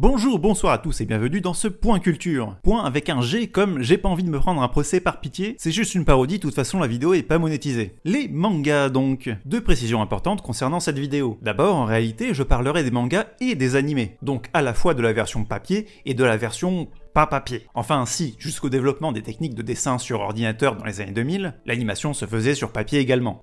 Bonjour, bonsoir à tous et bienvenue dans ce Point Culture. Point avec un G comme j'ai pas envie de me prendre un procès par pitié, c'est juste une parodie, de toute façon la vidéo est pas monétisée. Les mangas donc. Deux précisions importantes concernant cette vidéo. D'abord, en réalité, je parlerai des mangas et des animés, donc à la fois de la version papier et de la version pas papier. Enfin si, jusqu'au développement des techniques de dessin sur ordinateur dans les années 2000, l'animation se faisait sur papier également.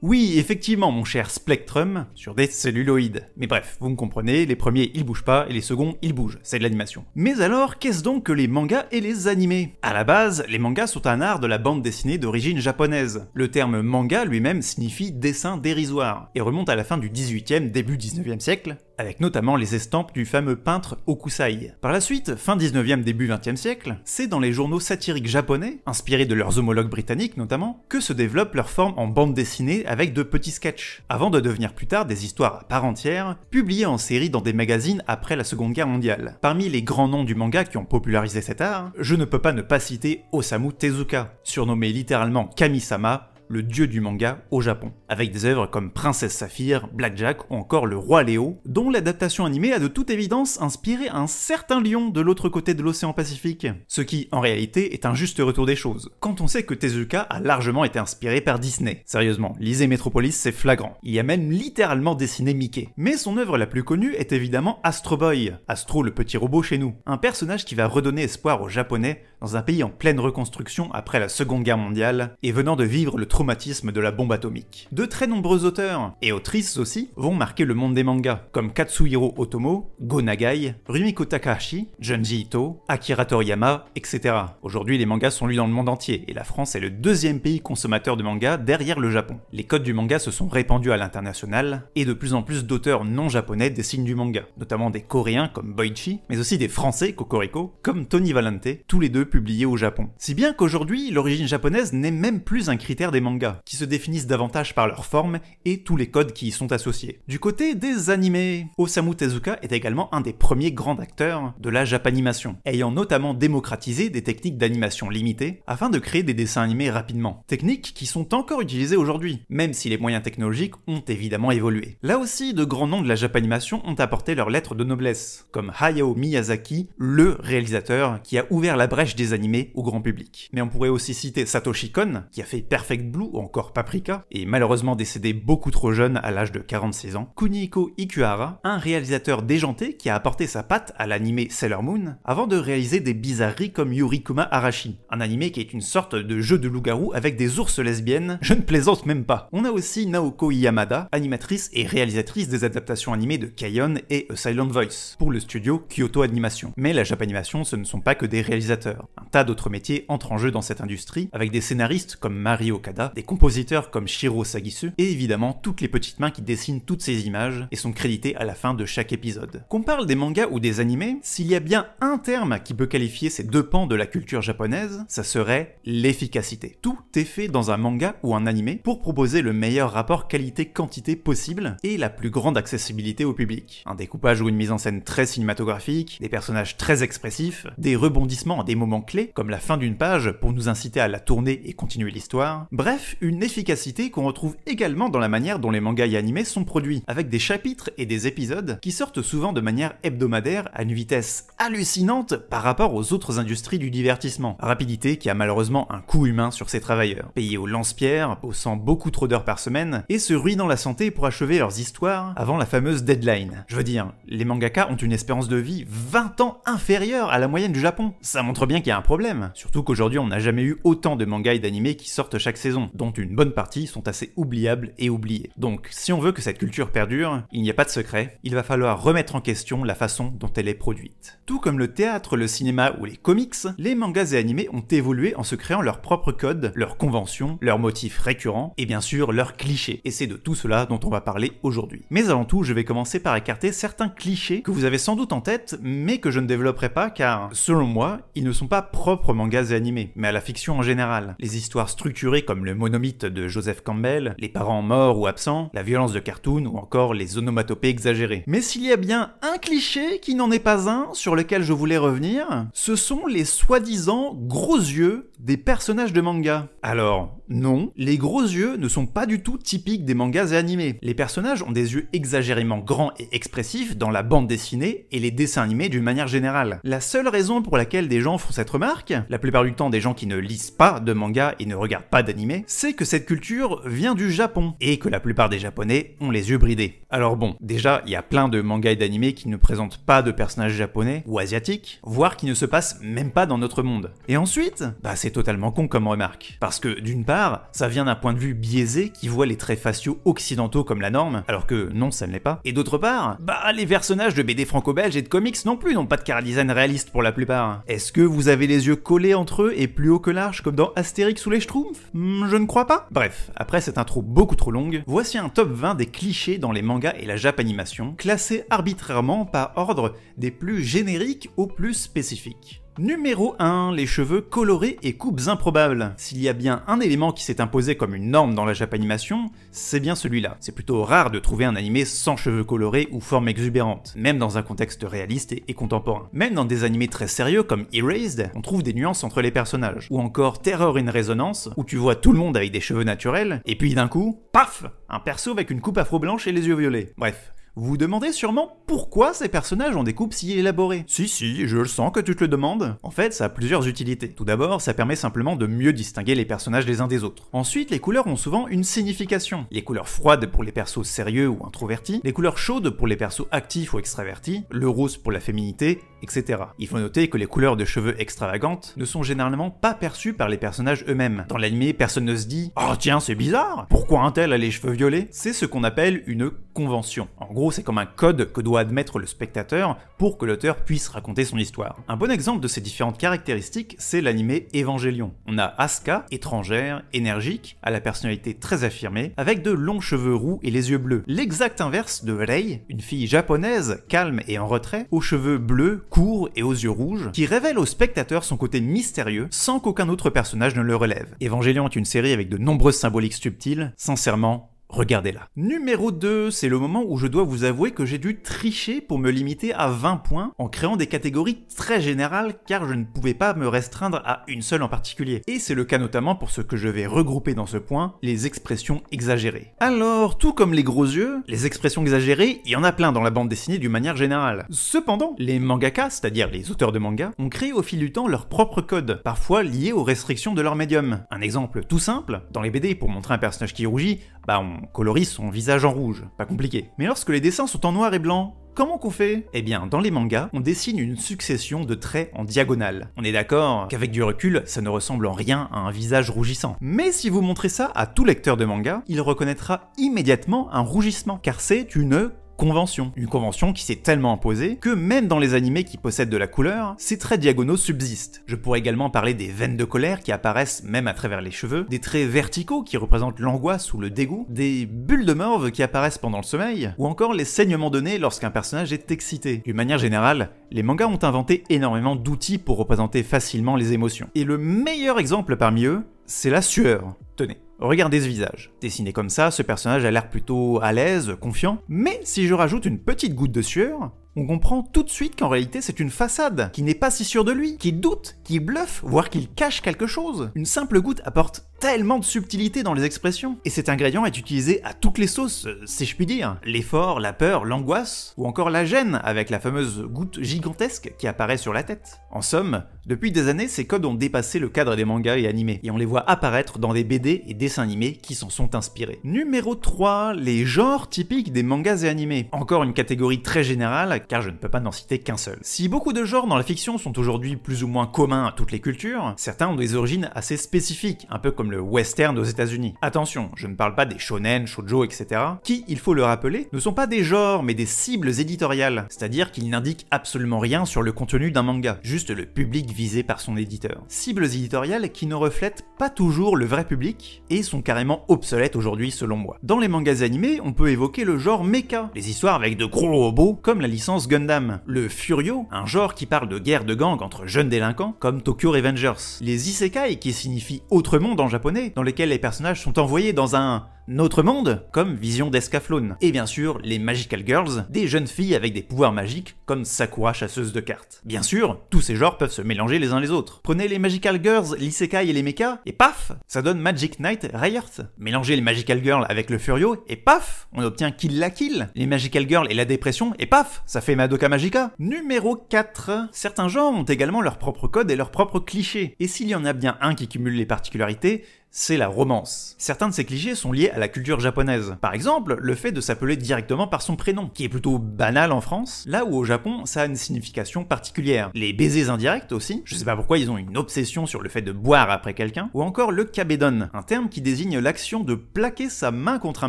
Oui, effectivement, mon cher Splectrum, sur des celluloïdes. Mais bref, vous me comprenez, les premiers ils bougent pas et les seconds ils bougent, c'est de l'animation. Mais alors, qu'est-ce donc que les mangas et les animés? À la base, les mangas sont un art de la bande dessinée d'origine japonaise. Le terme manga lui-même signifie dessin dérisoire, et remonte à la fin du 18e, début 19e siècle, avec notamment les estampes du fameux peintre Hokusai. Par la suite, fin 19e, début 20e siècle, c'est dans les journaux satiriques japonais, inspirés de leurs homologues britanniques notamment, que se développe leur forme en bande dessinée avec de petits sketchs, avant de devenir plus tard des histoires à part entière, publiées en série dans des magazines après la Seconde Guerre mondiale. Parmi les grands noms du manga qui ont popularisé cet art, je ne peux pas ne pas citer Osamu Tezuka, surnommé littéralement Kami-sama, le dieu du manga au Japon, avec des œuvres comme Princesse Saphir, Blackjack ou encore Le Roi Léo, dont l'adaptation animée a de toute évidence inspiré un certain lion de l'autre côté de l'océan Pacifique, ce qui, en réalité, est un juste retour des choses, quand on sait que Tezuka a largement été inspiré par Disney. Sérieusement, lisez Metropolis, c'est flagrant. Il y a même littéralement dessiné Mickey. Mais son œuvre la plus connue est évidemment Astro Boy, Astro le petit robot chez nous, un personnage qui va redonner espoir aux Japonais dans un pays en pleine reconstruction après la Seconde Guerre mondiale, et venant de vivre le traumatisme de la bombe atomique. De très nombreux auteurs, et autrices aussi, vont marquer le monde des mangas, comme Katsuhiro Otomo, Go Nagai, Rumiko Takahashi, Junji Ito, Akira Toriyama, etc. Aujourd'hui, les mangas sont lus dans le monde entier, et la France est le deuxième pays consommateur de mangas derrière le Japon. Les codes du manga se sont répandus à l'international, et de plus en plus d'auteurs non japonais dessinent du manga, notamment des Coréens comme Boichi, mais aussi des Français, Cocorico, comme Tony Valente, tous les deux publiés au Japon. Si bien qu'aujourd'hui, l'origine japonaise n'est même plus un critère des mangas, qui se définissent davantage par leur forme et tous les codes qui y sont associés. Du côté des animés, Osamu Tezuka est également un des premiers grands acteurs de la japanimation, ayant notamment démocratisé des techniques d'animation limitées afin de créer des dessins animés rapidement. Techniques qui sont encore utilisées aujourd'hui, même si les moyens technologiques ont évidemment évolué. Là aussi, de grands noms de la japanimation ont apporté leur lettre de noblesse, comme Hayao Miyazaki, le réalisateur qui a ouvert la brèche des animés au grand public. Mais on pourrait aussi citer Satoshi Kon, qui a fait Perfect Blue ou encore Paprika, et malheureusement décédé beaucoup trop jeune à l'âge de 46 ans, Kunihiko Ikuhara, un réalisateur déjanté qui a apporté sa patte à l'animé Sailor Moon, avant de réaliser des bizarreries comme Yurikuma Arashi, un animé qui est une sorte de jeu de loup-garou avec des ours lesbiennes, je ne plaisante même pas. On a aussi Naoko Yamada, animatrice et réalisatrice des adaptations animées de K-On! Et A Silent Voice, pour le studio Kyoto Animation. Mais la japanimation, ce ne sont pas que des réalisateurs. Un tas d'autres métiers entrent en jeu dans cette industrie, avec des scénaristes comme Mari Okada, des compositeurs comme Shiro Sagisu, et évidemment toutes les petites mains qui dessinent toutes ces images et sont créditées à la fin de chaque épisode. Qu'on parle des mangas ou des animés, s'il y a bien un terme qui peut qualifier ces deux pans de la culture japonaise, ça serait l'efficacité. Tout est fait dans un manga ou un animé pour proposer le meilleur rapport qualité-quantité possible et la plus grande accessibilité au public. Un découpage ou une mise en scène très cinématographique, des personnages très expressifs, des rebondissements à des moments clés, comme la fin d'une page pour nous inciter à la tourner et continuer l'histoire. Bref, une efficacité qu'on retrouve également dans la manière dont les mangas et animés sont produits, avec des chapitres et des épisodes qui sortent souvent de manière hebdomadaire à une vitesse hallucinante par rapport aux autres industries du divertissement. Rapidité qui a malheureusement un coût humain sur ses travailleurs, payés au lance-pierre, bossant beaucoup trop d'heures par semaine, et se ruinant la santé pour achever leurs histoires avant la fameuse deadline. Je veux dire, les mangaka ont une espérance de vie 20 ans inférieure à la moyenne du Japon. Ça montre bien qu'il y a un problème, surtout qu'aujourd'hui on n'a jamais eu autant de mangas et d'animés qui sortent chaque saison, dont une bonne partie sont assez oubliables et oubliés. Donc, si on veut que cette culture perdure, il n'y a pas de secret, il va falloir remettre en question la façon dont elle est produite. Tout comme le théâtre, le cinéma ou les comics, les mangas et animés ont évolué en se créant leurs propres codes, leurs conventions, leurs motifs récurrents et bien sûr leurs clichés. Et c'est de tout cela dont on va parler aujourd'hui. Mais avant tout, je vais commencer par écarter certains clichés que vous avez sans doute en tête, mais que je ne développerai pas car, selon moi, ils ne sont pas propres aux mangas et animés, mais à la fiction en général. Les histoires structurées comme le monomythe de Joseph Campbell, les parents morts ou absents, la violence de cartoon ou encore les onomatopées exagérées. Mais s'il y a bien un cliché qui n'en est pas un sur lequel je voulais revenir, ce sont les soi-disant gros yeux des personnages de manga. Alors, Non, les gros yeux ne sont pas du tout typiques des mangas et animés. Les personnages ont des yeux exagérément grands et expressifs dans la bande dessinée et les dessins animés d'une manière générale. La seule raison pour laquelle des gens font cette remarque, la plupart du temps des gens qui ne lisent pas de manga et ne regardent pas d'animé, c'est que cette culture vient du Japon et que la plupart des Japonais ont les yeux bridés. Alors bon, déjà, il y a plein de mangas et d'animés qui ne présentent pas de personnages japonais ou asiatiques, voire qui ne se passent même pas dans notre monde. Et ensuite, c'est totalement con comme remarque. Parce que d'une part, ça vient d'un point de vue biaisé qui voit les traits faciaux occidentaux comme la norme, alors que non, ça ne l'est pas. Et d'autre part, les personnages de BD franco-belges et de comics non plus n'ont pas de chara-design réaliste pour la plupart. Est-ce que vous avez les yeux collés entre eux et plus haut que large comme dans Astérix ou les Schtroumpfs? Je ne crois pas. Bref, après cette intro beaucoup trop longue, voici un top 20 des clichés dans les mangas et la japanimation, classés arbitrairement par ordre des plus génériques aux plus spécifiques. Numéro 1, les cheveux colorés et coupes improbables. S'il y a bien un élément qui s'est imposé comme une norme dans la japanimation, c'est bien celui-là. C'est plutôt rare de trouver un animé sans cheveux colorés ou forme exubérante, même dans un contexte réaliste et contemporain. Même dans des animés très sérieux comme Erased, on trouve des nuances entre les personnages. Ou encore Terror in Resonance, où tu vois tout le monde avec des cheveux naturels, et puis d'un coup, paf, un perso avec une coupe afro-blanche et les yeux violets. Bref. Vous vous demandez sûrement pourquoi ces personnages ont des coupes si élaborées. Si, je le sens que tu te le demandes. En fait, ça a plusieurs utilités. Tout d'abord, ça permet simplement de mieux distinguer les personnages les uns des autres. Ensuite, les couleurs ont souvent une signification. Les couleurs froides pour les persos sérieux ou introvertis, les couleurs chaudes pour les persos actifs ou extravertis, le rose pour la féminité, etc. Il faut noter que les couleurs de cheveux extravagantes ne sont généralement pas perçues par les personnages eux-mêmes. Dans l'anime, personne ne se dit « Oh tiens, c'est bizarre, pourquoi un tel a les cheveux violets ?» C'est ce qu'on appelle une convention. En gros, c'est comme un code que doit admettre le spectateur pour que l'auteur puisse raconter son histoire. Un bon exemple de ces différentes caractéristiques, c'est l'anime Evangelion. On a Asuka, étrangère, énergique, à la personnalité très affirmée, avec de longs cheveux roux et les yeux bleus. L'exact inverse de Rei, une fille japonaise, calme et en retrait, aux cheveux bleus, courts et aux yeux rouges, qui révèle au spectateur son côté mystérieux sans qu'aucun autre personnage ne le relève. Evangelion est une série avec de nombreuses symboliques subtiles, sincèrement, regardez-la. Numéro 2, c'est le moment où je dois vous avouer que j'ai dû tricher pour me limiter à 20 points en créant des catégories très générales car je ne pouvais pas me restreindre à une seule en particulier. Et c'est le cas notamment pour ce que je vais regrouper dans ce point, les expressions exagérées. Alors, tout comme les gros yeux, les expressions exagérées, il y en a plein dans la bande dessinée d'une manière générale. Cependant, les mangaka, c'est-à-dire les auteurs de manga, ont créé au fil du temps leur propre code, parfois liés aux restrictions de leur médium. Un exemple tout simple, dans les BD, pour montrer un personnage qui rougit, on colorise son visage en rouge, pas compliqué. Mais lorsque les dessins sont en noir et blanc, comment qu'on fait? Eh bien, dans les mangas, on dessine une succession de traits en diagonale. On est d'accord qu'avec du recul, ça ne ressemble en rien à un visage rougissant. Mais si vous montrez ça à tout lecteur de manga, il reconnaîtra immédiatement un rougissement, car c'est une convention. Une convention qui s'est tellement imposée que même dans les animés qui possèdent de la couleur, ces traits diagonaux subsistent. Je pourrais également parler des veines de colère qui apparaissent même à travers les cheveux, des traits verticaux qui représentent l'angoisse ou le dégoût, des bulles de morve qui apparaissent pendant le sommeil, ou encore les saignements de nez lorsqu'un personnage est excité. D'une manière générale, les mangas ont inventé énormément d'outils pour représenter facilement les émotions. Et le meilleur exemple parmi eux, c'est la sueur. Tenez. Regardez ce visage. Dessiné comme ça, ce personnage a l'air plutôt à l'aise, confiant, mais si je rajoute une petite goutte de sueur, on comprend tout de suite qu'en réalité c'est une façade, qui n'est pas si sûr de lui, qui doute, qui bluffe, voire qu'il cache quelque chose. Une simple goutte apporte tellement de subtilité dans les expressions, et cet ingrédient est utilisé à toutes les sauces, si je puis dire. L'effort, la peur, l'angoisse, ou encore la gêne avec la fameuse goutte gigantesque qui apparaît sur la tête. En somme, depuis des années, ces codes ont dépassé le cadre des mangas et animés, et on les voit apparaître dans des BD et dessins animés qui s'en sont inspirés. Numéro 3, les genres typiques des mangas et animés. Encore une catégorie très générale, car je ne peux pas n'en citer qu'un seul. Si beaucoup de genres dans la fiction sont aujourd'hui plus ou moins communs à toutes les cultures, certains ont des origines assez spécifiques, un peu comme le western aux États-Unis. Attention, je ne parle pas des shonen, shoujo, etc., qui, il faut le rappeler, ne sont pas des genres mais des cibles éditoriales, c'est-à-dire qu'ils n'indiquent absolument rien sur le contenu d'un manga, juste le public visé par son éditeur. Cibles éditoriales qui ne reflètent pas toujours le vrai public et sont carrément obsolètes aujourd'hui selon moi. Dans les mangas animés, on peut évoquer le genre mecha, les histoires avec de gros robots comme la licence Gundam, le Furio, un genre qui parle de guerre de gang entre jeunes délinquants comme Tokyo Revengers, les isekai qui signifient autre monde en japonais, dans lesquels les personnages sont envoyés dans un Notre Monde, comme Vision d'Escaflowne. Et bien sûr, les Magical Girls, des jeunes filles avec des pouvoirs magiques, comme Sakura chasseuse de cartes. Bien sûr, tous ces genres peuvent se mélanger les uns les autres. Prenez les Magical Girls, l'Isekai et les mechas, et paf, ça donne Magic Knight Rayearth. Mélangez les Magical Girls avec le Furio, et paf, on obtient Kill la Kill. Les Magical Girls et la dépression, et paf, ça fait Madoka Magica. Numéro 4. Certains genres ont également leur propre code et leurs propres clichés. Et s'il y en a bien un qui cumule les particularités, c'est la romance. Certains de ces clichés sont liés à la culture japonaise. Par exemple, le fait de s'appeler directement par son prénom, qui est plutôt banal en France, là où au Japon, ça a une signification particulière. Les baisers indirects aussi, je sais pas pourquoi ils ont une obsession sur le fait de boire après quelqu'un, ou encore le kabedon, un terme qui désigne l'action de plaquer sa main contre un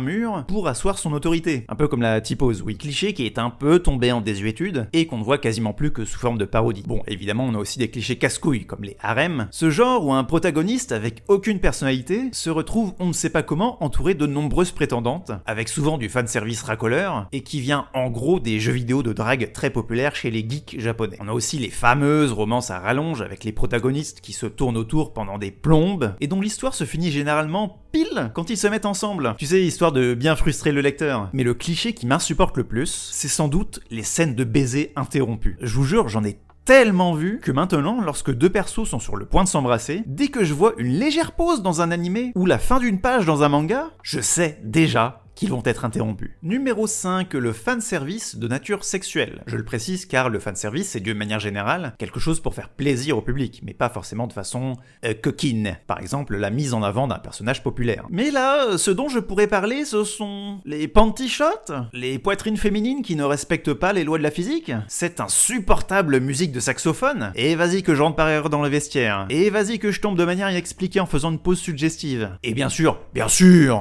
mur pour asseoir son autorité. Un peu comme la typose, oui, cliché qui est un peu tombé en désuétude, et qu'on ne voit quasiment plus que sous forme de parodie. Bon, évidemment, on a aussi des clichés casse-couilles, comme les harems, ce genre où un protagoniste avec aucune personnalité se retrouve on ne sait pas comment entouré de nombreuses prétendantes, avec souvent du fanservice racoleur, et qui vient en gros des jeux vidéo de drague très populaires chez les geeks japonais. On a aussi les fameuses romances à rallonge avec les protagonistes qui se tournent autour pendant des plombes, et dont l'histoire se finit généralement pile quand ils se mettent ensemble. Tu sais, histoire de bien frustrer le lecteur. Mais le cliché qui m'insupporte le plus, c'est sans doute les scènes de baisers interrompues. Je vous jure, j'en ai tellement vu que maintenant, lorsque deux persos sont sur le point de s'embrasser, dès que je vois une légère pause dans un animé ou la fin d'une page dans un manga, je sais déjà qu'ils vont être interrompus. Numéro 5, le fanservice de nature sexuelle. Je le précise car le fanservice, c'est de manière générale quelque chose pour faire plaisir au public, mais pas forcément de façon coquine. Par exemple, la mise en avant d'un personnage populaire. Mais là, ce dont je pourrais parler, ce sont les panty shots, les poitrines féminines qui ne respectent pas les lois de la physique, cette insupportable musique de saxophone, et vas-y que je rentre par erreur dans le vestiaire, et vas-y que je tombe de manière inexpliquée en faisant une pause suggestive. Et bien sûr,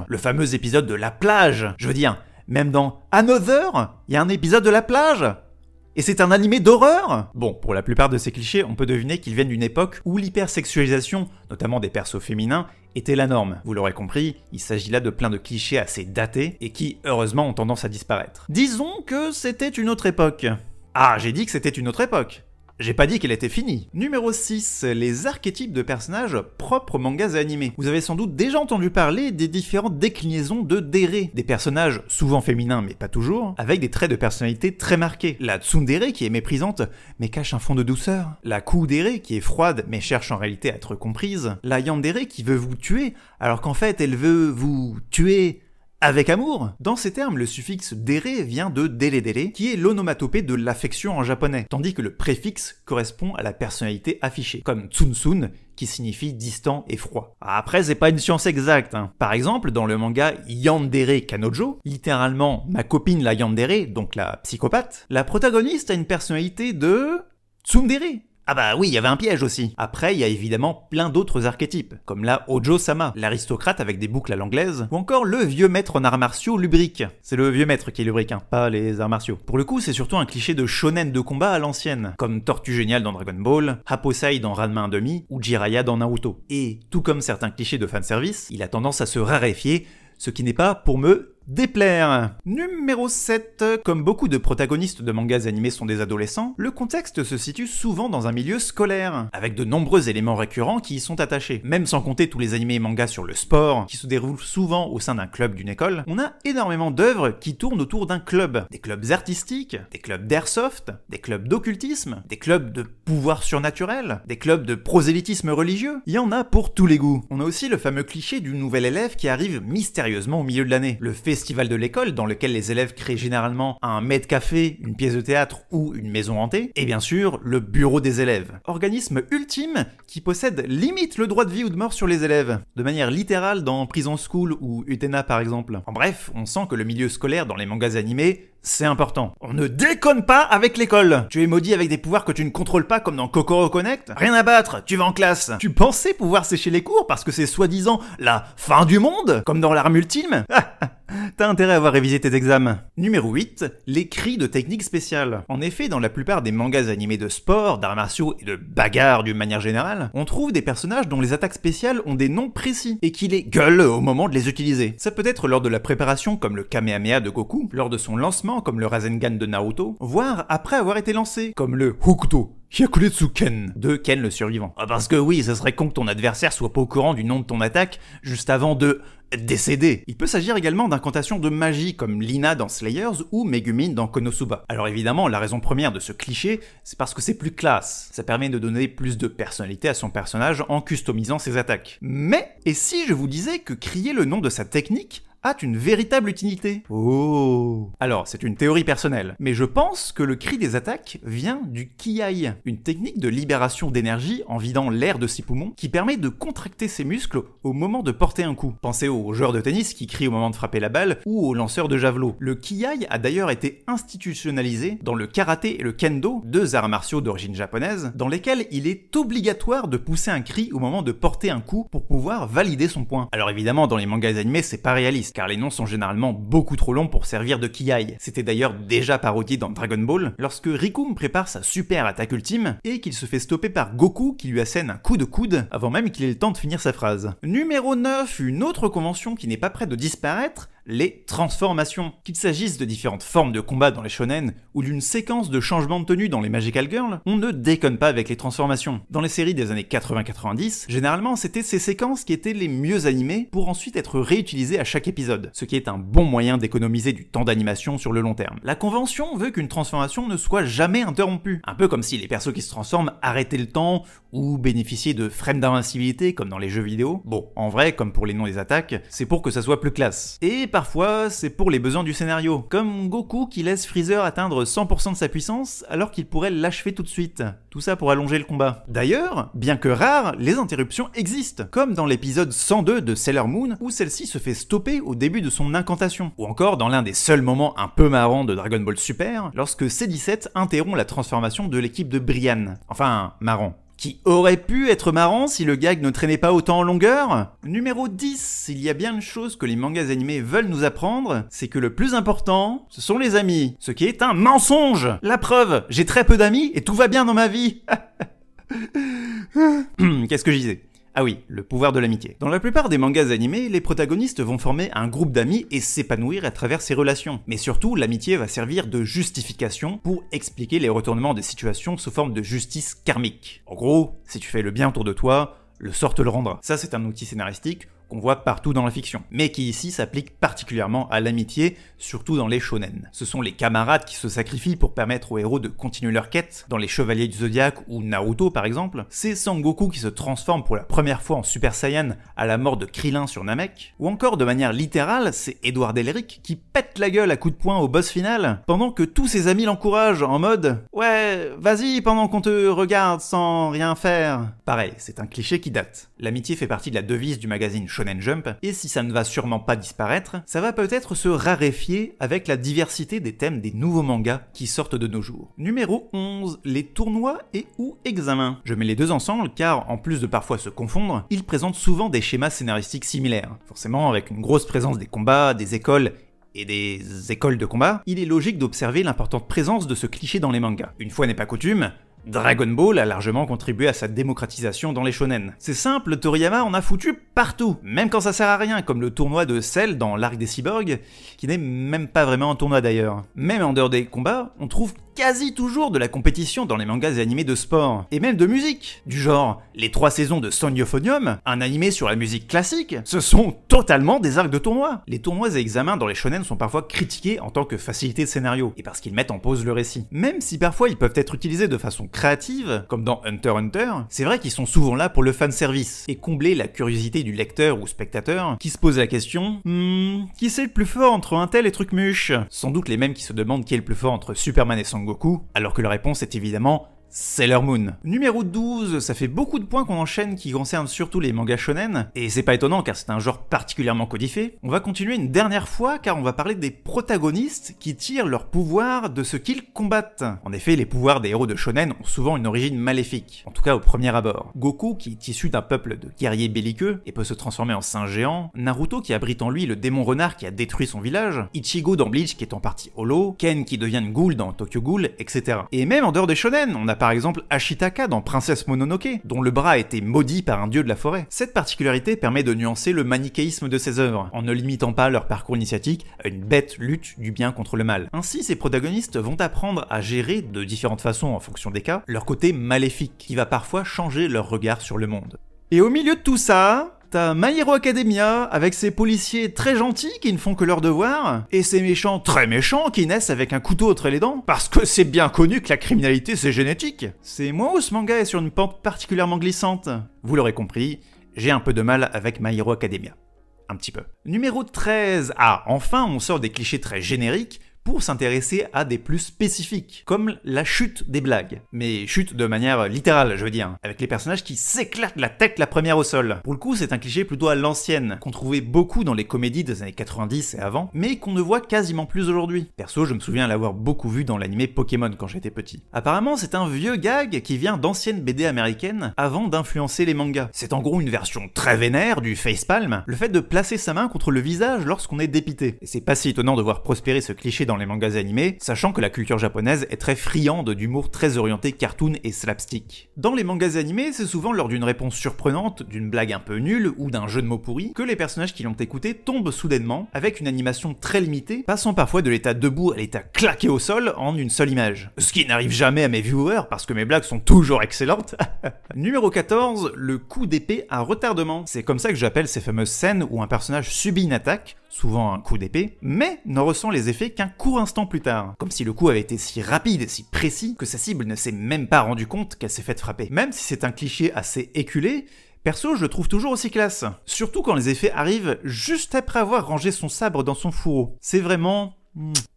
le fameux épisode de la plage. Je veux dire, même dans Another, il y a un épisode de la plage. Et c'est un animé d'horreur. Bon, pour la plupart de ces clichés, on peut deviner qu'ils viennent d'une époque où l'hypersexualisation, notamment des persos féminins, était la norme. Vous l'aurez compris, il s'agit là de plein de clichés assez datés et qui, heureusement, ont tendance à disparaître. Disons que c'était une autre époque. Ah, j'ai dit que c'était une autre époque. J'ai pas dit qu'elle était finie. Numéro 6, les archétypes de personnages propres aux mangas et animés. Vous avez sans doute déjà entendu parler des différentes déclinaisons de Dere, des personnages souvent féminins mais pas toujours, avec des traits de personnalité très marqués. La tsundere qui est méprisante mais cache un fond de douceur. La kudere qui est froide mais cherche en réalité à être comprise. La yandere qui veut vous tuer alors qu'en fait elle veut vous tuer avec amour. Dans ces termes, le suffixe dere vient de dele, qui est l'onomatopée de l'affection en japonais, tandis que le préfixe correspond à la personnalité affichée, comme tsunsun, qui signifie distant et froid. Après, c'est pas une science exacte, hein. Par exemple, dans le manga Yandere Kanojo, littéralement ma copine la yandere, donc la psychopathe, la protagoniste a une personnalité de tsundere. Ah bah oui, il y avait un piège aussi. Après, il y a évidemment plein d'autres archétypes, comme la Ojo-sama, l'aristocrate avec des boucles à l'anglaise, ou encore le vieux maître en arts martiaux lubrique. C'est le vieux maître qui est lubrique, hein, pas les arts martiaux. Pour le coup, c'est surtout un cliché de shonen de combat à l'ancienne, comme Tortue Géniale dans Dragon Ball, Haposai dans Ranma 1/2, ou Jiraiya dans Naruto. Et tout comme certains clichés de fanservice, il a tendance à se raréfier, ce qui n'est pas pour me déplaire. Numéro 7. Comme beaucoup de protagonistes de mangas animés sont des adolescents, le contexte se situe souvent dans un milieu scolaire, avec de nombreux éléments récurrents qui y sont attachés. Même sans compter tous les animés et mangas sur le sport, qui se déroulent souvent au sein d'un club d'une école, on a énormément d'œuvres qui tournent autour d'un club. Des clubs artistiques, des clubs d'airsoft, des clubs d'occultisme, des clubs de pouvoir surnaturel, des clubs de prosélytisme religieux. Il y en a pour tous les goûts. On a aussi le fameux cliché du nouvel élève qui arrive mystérieusement au milieu de l'année. Le festival de l'école dans lequel les élèves créent généralement un maître-café, une pièce de théâtre ou une maison hantée, et bien sûr le bureau des élèves, organisme ultime qui possède limite le droit de vie ou de mort sur les élèves, de manière littérale dans Prison School ou Utena par exemple. En bref, on sent que le milieu scolaire dans les mangas animés, c'est important. On ne déconne pas avec l'école. Tu es maudit avec des pouvoirs que tu ne contrôles pas comme dans Kokoro Connect. Rien à battre, tu vas en classe. Tu pensais pouvoir sécher les cours parce que c'est soi-disant la fin du monde, comme dans l'arme ultime. T'as intérêt à avoir révisé tes examens. Numéro 8, les cris de techniques spéciales. En effet, dans la plupart des mangas animés de sport, d'arts martiaux et de bagarres d'une manière générale, on trouve des personnages dont les attaques spéciales ont des noms précis et qui les gueulent au moment de les utiliser. Ça peut être lors de la préparation comme le Kamehameha de Goku, lors de son lancement comme le Rasengan de Naruto, voire après avoir été lancé comme le Hokuto, Hyakuretsu Ken, de Ken le survivant. Ah, parce que oui, ça serait con que ton adversaire soit pas au courant du nom de ton attaque juste avant de décéder. Il peut s'agir également d'incantations de magie comme Lina dans Slayers ou Megumin dans Konosuba. Alors évidemment, la raison première de ce cliché, c'est parce que c'est plus classe. Ça permet de donner plus de personnalité à son personnage en customisant ses attaques. Mais, et si je vous disais que crier le nom de sa technique a une véritable utilité? Oh. Alors, c'est une théorie personnelle, mais je pense que le cri des attaques vient du Kiai, une technique de libération d'énergie en vidant l'air de ses poumons qui permet de contracter ses muscles au moment de porter un coup. Pensez aux joueurs de tennis qui crient au moment de frapper la balle ou aux lanceurs de javelot. Le Kiai a d'ailleurs été institutionnalisé dans le karaté et le kendo, deux arts martiaux d'origine japonaise, dans lesquels il est obligatoire de pousser un cri au moment de porter un coup pour pouvoir valider son point. Alors évidemment, dans les mangas animés, c'est pas réaliste, car les noms sont généralement beaucoup trop longs pour servir de Kiai. C'était d'ailleurs déjà parodié dans Dragon Ball, lorsque Rikum prépare sa super attaque ultime, et qu'il se fait stopper par Goku qui lui assène un coup de coude, avant même qu'il ait le temps de finir sa phrase. Numéro 9, une autre convention qui n'est pas près de disparaître, les transformations. Qu'il s'agisse de différentes formes de combat dans les shonen, ou d'une séquence de changement de tenue dans les Magical Girls, on ne déconne pas avec les transformations. Dans les séries des années 80-90, généralement c'était ces séquences qui étaient les mieux animées pour ensuite être réutilisées à chaque épisode, ce qui est un bon moyen d'économiser du temps d'animation sur le long terme. La convention veut qu'une transformation ne soit jamais interrompue, un peu comme si les persos qui se transforment arrêtaient le temps ou bénéficiaient de frames d'invincibilité comme dans les jeux vidéo. Bon, en vrai, comme pour les noms des attaques, c'est pour que ça soit plus classe. Et parfois, c'est pour les besoins du scénario, comme Goku qui laisse Freezer atteindre 100% de sa puissance alors qu'il pourrait l'achever tout de suite. Tout ça pour allonger le combat. D'ailleurs, bien que rares, les interruptions existent, comme dans l'épisode 102 de Sailor Moon où celle-ci se fait stopper au début de son incantation, ou encore dans l'un des seuls moments un peu marrants de Dragon Ball Super, lorsque C17 interrompt la transformation de l'équipe de Brian. Enfin, marrant. Qui aurait pu être marrant si le gag ne traînait pas autant en longueur. Numéro 10, il y a bien une chose que les mangas animés veulent nous apprendre, c'est que le plus important, ce sont les amis. Ce qui est un mensonge. La preuve, j'ai très peu d'amis et tout va bien dans ma vie. Qu'est-ce que je disais ? Ah oui, le pouvoir de l'amitié. Dans la plupart des mangas animés, les protagonistes vont former un groupe d'amis et s'épanouir à travers ces relations. Mais surtout, l'amitié va servir de justification pour expliquer les retournements des situations sous forme de justice karmique. En gros, si tu fais le bien autour de toi, le sort te le rendra. Ça, c'est un outil scénaristique qu'on voit partout dans la fiction, mais qui ici s'applique particulièrement à l'amitié, surtout dans les shonen. Ce sont les camarades qui se sacrifient pour permettre aux héros de continuer leur quête, dans les Chevaliers du Zodiaque ou Naruto par exemple. C'est Sangoku qui se transforme pour la première fois en Super Saiyan à la mort de Krillin sur Namek, ou encore de manière littérale, c'est Edward Elric qui pète la gueule à coups de poing au boss final, pendant que tous ses amis l'encouragent en mode « Ouais, vas-y pendant qu'on te regarde sans rien faire ». Pareil, c'est un cliché qui date. L'amitié fait partie de la devise du magazine Shonen Jump, et si ça ne va sûrement pas disparaître, ça va peut-être se raréfier avec la diversité des thèmes des nouveaux mangas qui sortent de nos jours. Numéro 11, les tournois et ou examens. Je mets les deux ensemble car, en plus de parfois se confondre, ils présentent souvent des schémas scénaristiques similaires. Forcément, avec une grosse présence des combats, des écoles et des écoles de combat, il est logique d'observer l'importante présence de ce cliché dans les mangas. Une fois n'est pas coutume, Dragon Ball a largement contribué à sa démocratisation dans les shonen. C'est simple, Toriyama en a foutu partout, même quand ça sert à rien, comme le tournoi de Cell dans l'arc des cyborgs, qui n'est même pas vraiment un tournoi d'ailleurs. Même en dehors des combats, on trouve quasi toujours de la compétition dans les mangas et animés de sport, et même de musique, du genre les 3 saisons de Son Euphonium, un animé sur la musique classique, ce sont totalement des arcs de tournois. Les tournois et examens dans les shonen sont parfois critiqués en tant que facilité de scénario, et parce qu'ils mettent en pause le récit. Même si parfois ils peuvent être utilisés de façon créative, comme dans Hunter x Hunter, c'est vrai qu'ils sont souvent là pour le fanservice, et combler la curiosité du lecteur ou spectateur, qui se pose la question « Qui c'est le plus fort entre un tel et Trucmuche ?» Sans doute les mêmes qui se demandent qui est le plus fort entre Superman et Sangoku, alors que la réponse est évidemment Sailor Moon. Numéro 12, ça fait beaucoup de points qu'on enchaîne qui concernent surtout les mangas shonen, et c'est pas étonnant car c'est un genre particulièrement codifié. On va continuer une dernière fois car on va parler des protagonistes qui tirent leur pouvoir de ce qu'ils combattent. En effet, les pouvoirs des héros de shonen ont souvent une origine maléfique, en tout cas au premier abord. Goku qui est issu d'un peuple de guerriers belliqueux et peut se transformer en singe géant, Naruto qui abrite en lui le démon renard qui a détruit son village, Ichigo dans Bleach qui est en partie holo, Ken qui devient une ghoul dans Tokyo Ghoul, etc. Et même en dehors des shonen, on a par exemple Ashitaka dans Princesse Mononoke, dont le bras a été maudit par un dieu de la forêt. Cette particularité permet de nuancer le manichéisme de ses œuvres, en ne limitant pas leur parcours initiatique à une bête lutte du bien contre le mal. Ainsi, ces protagonistes vont apprendre à gérer, de différentes façons en fonction des cas, leur côté maléfique, qui va parfois changer leur regard sur le monde. Et au milieu de tout ça, t'as My Hero Academia avec ses policiers très gentils qui ne font que leur devoir, et ses méchants très méchants qui naissent avec un couteau entre les dents, parce que c'est bien connu que la criminalité c'est génétique. C'est moi où ce manga est sur une pente particulièrement glissante. Vous l'aurez compris, j'ai un peu de mal avec My Hero Academia. Un petit peu. Numéro 13. Ah, enfin on sort des clichés très génériques pour s'intéresser à des plus spécifiques, comme la chute des blagues. Mais chute de manière littérale, je veux dire, avec les personnages qui s'éclatent la tête la première au sol. Pour le coup, c'est un cliché plutôt à l'ancienne, qu'on trouvait beaucoup dans les comédies des années 90 et avant, mais qu'on ne voit quasiment plus aujourd'hui. Perso, je me souviens l'avoir beaucoup vu dans l'animé Pokémon quand j'étais petit. Apparemment, c'est un vieux gag qui vient d'anciennes BD américaines avant d'influencer les mangas. C'est en gros une version très vénère du facepalm, le fait de placer sa main contre le visage lorsqu'on est dépité. Et c'est pas si étonnant de voir prospérer ce cliché dans les mangas animés, sachant que la culture japonaise est très friande d'humour très orienté cartoon et slapstick. Dans les mangas animés, c'est souvent lors d'une réponse surprenante, d'une blague un peu nulle ou d'un jeu de mots pourri, que les personnages qui l'ont écouté tombent soudainement, avec une animation très limitée, passant parfois de l'état debout à l'état claqué au sol en une seule image. Ce qui n'arrive jamais à mes viewers parce que mes blagues sont toujours excellentes. Numéro 14, le coup d'épée à retardement. C'est comme ça que j'appelle ces fameuses scènes où un personnage subit une attaque, souvent un coup d'épée, mais n'en ressent les effets qu'un court instant plus tard. Comme si le coup avait été si rapide et si précis que sa cible ne s'est même pas rendu compte qu'elle s'est faite frapper. Même si c'est un cliché assez éculé, perso, je le trouve toujours aussi classe. Surtout quand les effets arrivent juste après avoir rangé son sabre dans son fourreau. C'est vraiment...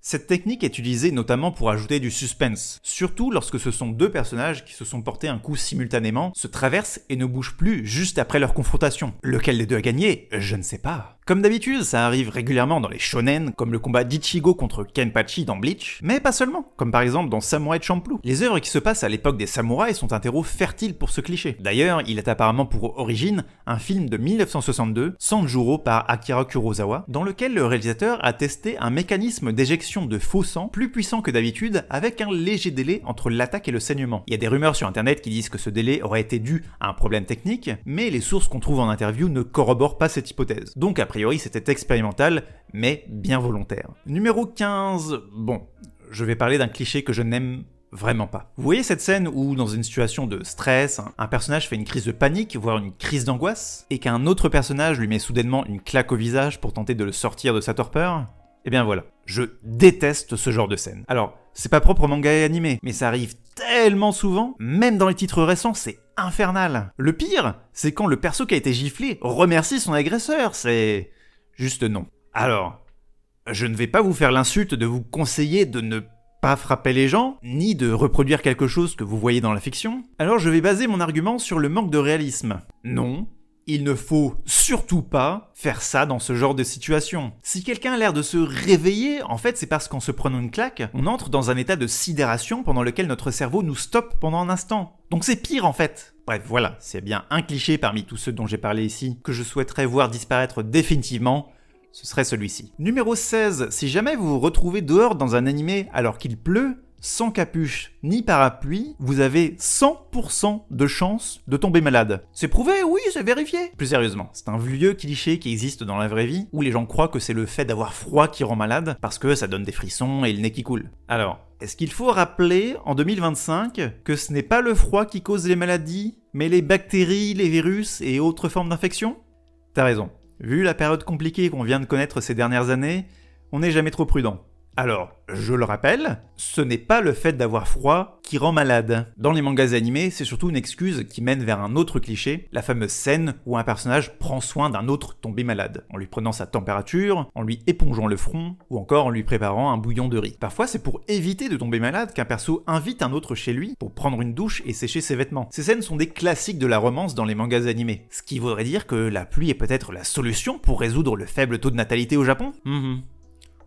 Cette technique est utilisée notamment pour ajouter du suspense, surtout lorsque ce sont deux personnages qui se sont portés un coup simultanément, se traversent et ne bougent plus juste après leur confrontation. Lequel des deux a gagné? Je ne sais pas. Comme d'habitude, ça arrive régulièrement dans les shonen, comme le combat d'Ichigo contre Kenpachi dans Bleach, mais pas seulement, comme par exemple dans Samurai Champloo. Les œuvres qui se passent à l'époque des samouraïs sont un terreau fertile pour ce cliché. D'ailleurs, il est apparemment pour origine un film de 1962, Sanjuro par Akira Kurosawa, dans lequel le réalisateur a testé un mécanisme d'éjection de faux sang plus puissant que d'habitude avec un léger délai entre l'attaque et le saignement. Il y a des rumeurs sur internet qui disent que ce délai aurait été dû à un problème technique, mais les sources qu'on trouve en interview ne corroborent pas cette hypothèse. Donc a priori c'était expérimental, mais bien volontaire. Numéro 15, bon, je vais parler d'un cliché que je n'aime vraiment pas. Vous voyez cette scène où, dans une situation de stress, un personnage fait une crise de panique, voire une crise d'angoisse, et qu'un autre personnage lui met soudainement une claque au visage pour tenter de le sortir de sa torpeur? Eh bien voilà, je déteste ce genre de scène. Alors, c'est pas propre au manga et animé, mais ça arrive tellement souvent, même dans les titres récents, c'est infernal. Le pire, c'est quand le perso qui a été giflé remercie son agresseur, c'est... juste non. Alors, je ne vais pas vous faire l'insulte de vous conseiller de ne pas frapper les gens, ni de reproduire quelque chose que vous voyez dans la fiction, alors je vais baser mon argument sur le manque de réalisme. Non, il ne faut surtout pas faire ça dans ce genre de situation. Si quelqu'un a l'air de se réveiller, en fait c'est parce qu'en se prenant une claque, on entre dans un état de sidération pendant lequel notre cerveau nous stoppe pendant un instant. Donc c'est pire en fait. Bref, voilà, c'est bien un cliché parmi tous ceux dont j'ai parlé ici que je souhaiterais voir disparaître définitivement. Ce serait celui-ci. Numéro 16. Si jamais vous vous retrouvez dehors dans un animé alors qu'il pleut, sans capuche ni parapluie, vous avez 100% de chance de tomber malade. C'est prouvé, oui, c'est vérifié. Plus sérieusement, c'est un vieux cliché qui existe dans la vraie vie, où les gens croient que c'est le fait d'avoir froid qui rend malade, parce que ça donne des frissons et le nez qui coule. Alors, est-ce qu'il faut rappeler, en 2025, que ce n'est pas le froid qui cause les maladies, mais les bactéries, les virus et autres formes d'infection? T'as raison. Vu la période compliquée qu'on vient de connaître ces dernières années, on n'est jamais trop prudent. Alors, je le rappelle, ce n'est pas le fait d'avoir froid qui rend malade. Dans les mangas animés, c'est surtout une excuse qui mène vers un autre cliché, la fameuse scène où un personnage prend soin d'un autre tombé malade, en lui prenant sa température, en lui épongeant le front, ou encore en lui préparant un bouillon de riz. Parfois, c'est pour éviter de tomber malade qu'un perso invite un autre chez lui pour prendre une douche et sécher ses vêtements. Ces scènes sont des classiques de la romance dans les mangas animés, ce qui voudrait dire que la pluie est peut-être la solution pour résoudre le faible taux de natalité au Japon?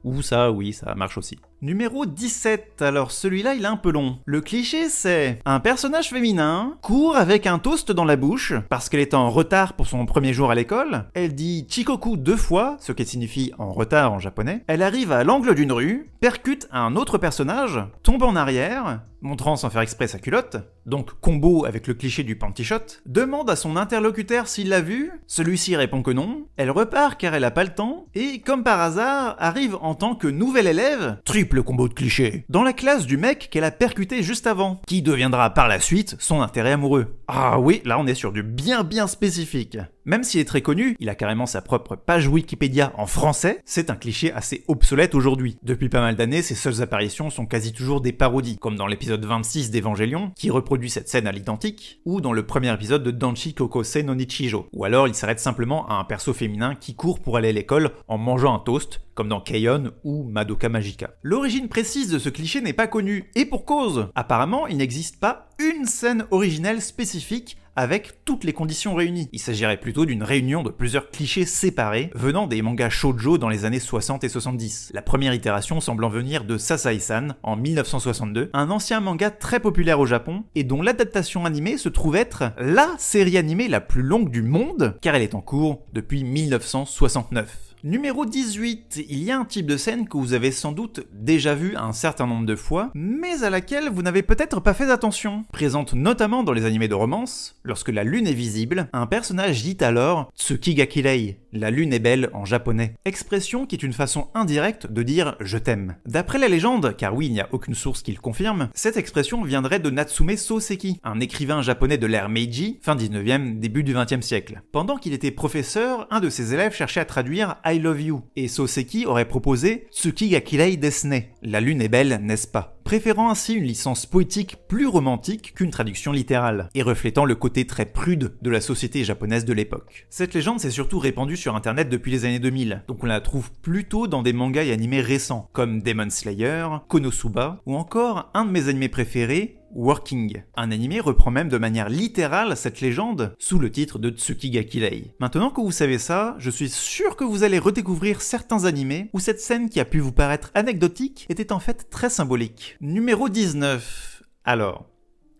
Ou ça, oui, ça marche aussi. Numéro 17, alors celui-là il est un peu long. Le cliché c'est un personnage féminin court avec un toast dans la bouche parce qu'elle est en retard pour son premier jour à l'école. Elle dit Chikoku 2 fois, ce qui signifie en retard en japonais. Elle arrive à l'angle d'une rue, percute un autre personnage, tombe en arrière, montrant sans faire exprès sa culotte, donc combo avec le cliché du panty shot, demande à son interlocuteur s'il l'a vu, celui-ci répond que non, elle repart car elle a pas le temps, et comme par hasard, arrive en tant que nouvel élève, triple combo de clichés, dans la classe du mec qu'elle a percuté juste avant, qui deviendra par la suite son intérêt amoureux. Ah oui, là on est sur du bien spécifique. Même s'il est très connu, il a carrément sa propre page Wikipédia en français, c'est un cliché assez obsolète aujourd'hui. Depuis pas mal d'années, ses seules apparitions sont quasi toujours des parodies, comme dans l'épisode 26 d'Evangelion, qui reproduit cette scène à l'identique, ou dans le premier épisode de Danshi Kokosei no Nichijo, ou alors il s'arrête simplement à un perso féminin qui court pour aller à l'école en mangeant un toast, comme dans Keion ou Madoka Magica. L'origine précise de ce cliché n'est pas connue, et pour cause. Apparemment, il n'existe pas une scène originelle spécifique avec toutes les conditions réunies. Il s'agirait plutôt d'une réunion de plusieurs clichés séparés venant des mangas shoujo dans les années 60 et 70. La première itération semblant venir de Sasai-san en 1962, un ancien manga très populaire au Japon et dont l'adaptation animée se trouve être la série animée la plus longue du monde car elle est en cours depuis 1969. Numéro 18, il y a un type de scène que vous avez sans doute déjà vu un certain nombre de fois, mais à laquelle vous n'avez peut-être pas fait attention. Présente notamment dans les animés de romance, lorsque la lune est visible, un personnage dit alors « Tsuki ga kirei », la lune est belle en japonais. Expression qui est une façon indirecte de dire « je t'aime ». D'après la légende, car oui, il n'y a aucune source qui le confirme, cette expression viendrait de Natsume Soseki, un écrivain japonais de l'ère Meiji, fin 19e, début du 20e siècle. Pendant qu'il était professeur, un de ses élèves cherchait à traduire « I love you », et Soseki aurait proposé « Tsuki ga kirei desu ne », la lune est belle, n'est-ce pas ? Préférant ainsi une licence poétique plus romantique qu'une traduction littérale, et reflétant le côté très prude de la société japonaise de l'époque. Cette légende s'est surtout répandue sur internet depuis les années 2000, donc on la trouve plutôt dans des mangas et animés récents, comme Demon Slayer, Konosuba, ou encore un de mes animés préférés, Working. Un animé reprend même de manière littérale cette légende sous le titre de Tsuki ga kirei. Maintenant que vous savez ça, je suis sûr que vous allez redécouvrir certains animés où cette scène qui a pu vous paraître anecdotique était en fait très symbolique. Numéro 19. Alors,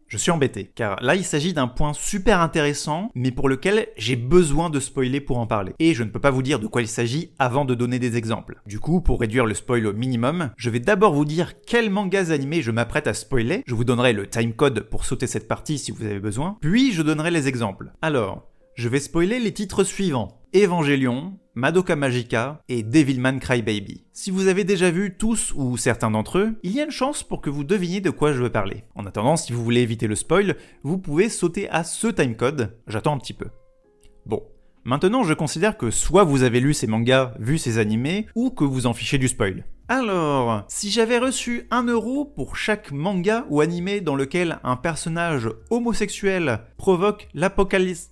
je suis embêté, car là il s'agit d'un point super intéressant, mais pour lequel j'ai besoin de spoiler pour en parler. Et je ne peux pas vous dire de quoi il s'agit avant de donner des exemples. Du coup, pour réduire le spoil au minimum, je vais d'abord vous dire quels mangas animés je m'apprête à spoiler, je vous donnerai le timecode pour sauter cette partie si vous avez besoin, puis je donnerai les exemples. Alors, je vais spoiler les titres suivants. Evangelion, Madoka Magica et Devilman Crybaby. Si vous avez déjà vu tous ou certains d'entre eux, il y a une chance pour que vous deviniez de quoi je veux parler. En attendant, si vous voulez éviter le spoil, vous pouvez sauter à ce timecode, j'attends un petit peu. Bon, maintenant je considère que soit vous avez lu ces mangas, vu ces animés, ou que vous en fichez du spoil. Alors, si j'avais reçu 1 euro pour chaque manga ou animé dans lequel un personnage homosexuel provoque l'apocalypse,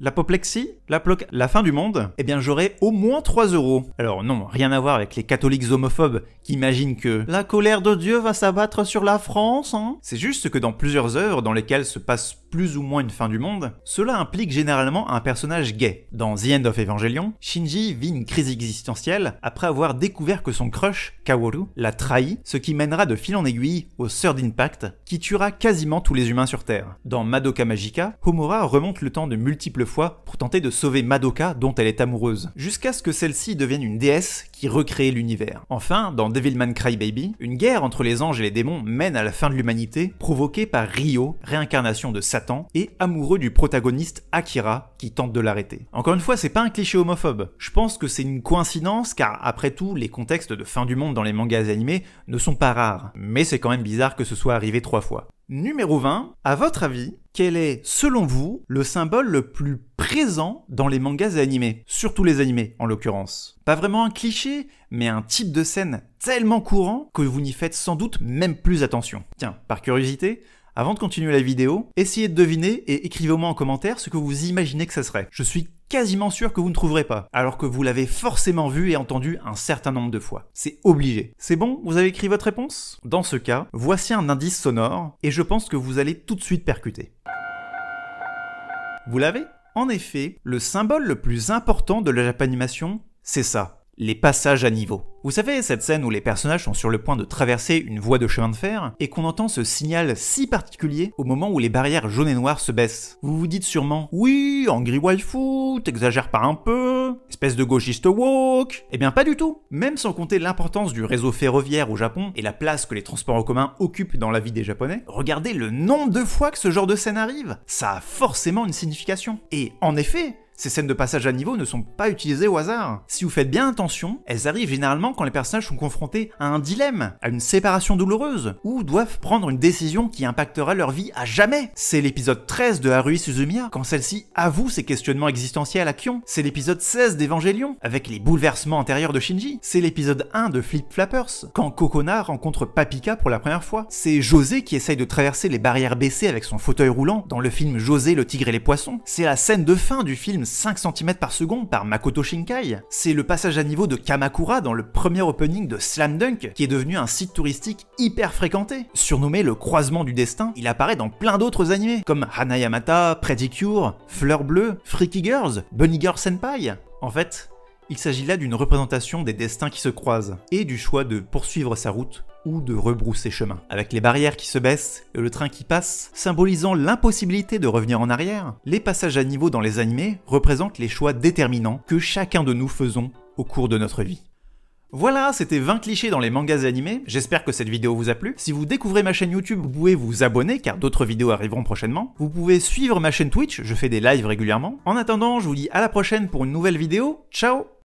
l'apoplexie, la fin du monde, eh bien j'aurais au moins 3 euros. Alors non, rien à voir avec les catholiques homophobes qui imaginent que la colère de Dieu va s'abattre sur la France, hein. C'est juste que dans plusieurs œuvres dans lesquelles se passe plus ou moins une fin du monde, cela implique généralement un personnage gay. Dans The End of Evangelion, Shinji vit une crise existentielle après avoir découvert que son crush, Kaworu, l'a trahi, ce qui mènera de fil en aiguille au Third Impact, qui tuera quasiment tous les humains sur Terre. Dans Madoka Magica, Homura remonte le temps de multiples fois pour tenter de sauver Madoka dont elle est amoureuse, jusqu'à ce que celle-ci devienne une déesse qui recrée l'univers. Enfin, dans Devilman Crybaby, une guerre entre les anges et les démons mène à la fin de l'humanité, provoquée par Ryo, réincarnation de Satan, et amoureux du protagoniste Akira, qui tente de l'arrêter. Encore une fois, c'est pas un cliché homophobe. Je pense que c'est une coïncidence, car après tout, les contextes de fin du monde dans les mangas animés ne sont pas rares. Mais c'est quand même bizarre que ce soit arrivé 3 fois. Numéro 20, à votre avis, quel est, selon vous, le symbole le plus présent dans les mangas et animés? Surtout les animés, en l'occurrence. Pas vraiment un cliché, mais un type de scène tellement courant que vous n'y faites sans doute même plus attention. Tiens, par curiosité, avant de continuer la vidéo, essayez de deviner et écrivez-moi en commentaire ce que vous imaginez que ça serait. Je suis quasiment sûr que vous ne trouverez pas, alors que vous l'avez forcément vu et entendu un certain nombre de fois. C'est obligé. C'est bon? Vous avez écrit votre réponse? Dans ce cas, voici un indice sonore, et je pense que vous allez tout de suite percuter. Vous l'avez? En effet, le symbole le plus important de la Japanimation, c'est ça. les passages à niveau. Vous savez, cette scène où les personnages sont sur le point de traverser une voie de chemin de fer et qu'on entend ce signal si particulier au moment où les barrières jaunes et noires se baissent. Vous vous dites sûrement « Oui, Angry Waifu, t'exagères pas un peu, espèce de gauchiste woke ?» Eh bien pas du tout. Même sans compter l'importance du réseau ferroviaire au Japon et la place que les transports en commun occupent dans la vie des Japonais, regardez le nombre de fois que ce genre de scène arrive. Ça a forcément une signification. Et en effet, ces scènes de passage à niveau ne sont pas utilisées au hasard. Si vous faites bien attention, elles arrivent généralement quand les personnages sont confrontés à un dilemme, à une séparation douloureuse, ou doivent prendre une décision qui impactera leur vie à jamais. C'est l'épisode 13 de Haruhi Suzumiya, quand celle-ci avoue ses questionnements existentiels à Kion. C'est l'épisode 16 d'Evangelion, avec les bouleversements intérieurs de Shinji. C'est l'épisode 1 de Flip Flappers, quand Kokona rencontre Papika pour la première fois. C'est José qui essaye de traverser les barrières baissées avec son fauteuil roulant dans le film José, le tigre et les poissons. C'est la scène de fin du film 5 cm par seconde par Makoto Shinkai. C'est le passage à niveau de Kamakura dans le premier opening de Slam Dunk, qui est devenu un site touristique hyper fréquenté. Surnommé le croisement du destin, il apparaît dans plein d'autres animés, comme Hanayamata, Pretty Cure, Fleur Bleue, Freaky Girls, Bunny Girl Senpai. En fait, il s'agit là d'une représentation des destins qui se croisent, et du choix de poursuivre sa route ou de rebrousser chemin. Avec les barrières qui se baissent et le train qui passe, symbolisant l'impossibilité de revenir en arrière, les passages à niveau dans les animés représentent les choix déterminants que chacun de nous faisons au cours de notre vie. Voilà, c'était 20 clichés dans les mangas et animés, j'espère que cette vidéo vous a plu. Si vous découvrez ma chaîne YouTube, vous pouvez vous abonner car d'autres vidéos arriveront prochainement. Vous pouvez suivre ma chaîne Twitch, je fais des lives régulièrement. En attendant, je vous dis à la prochaine pour une nouvelle vidéo, ciao!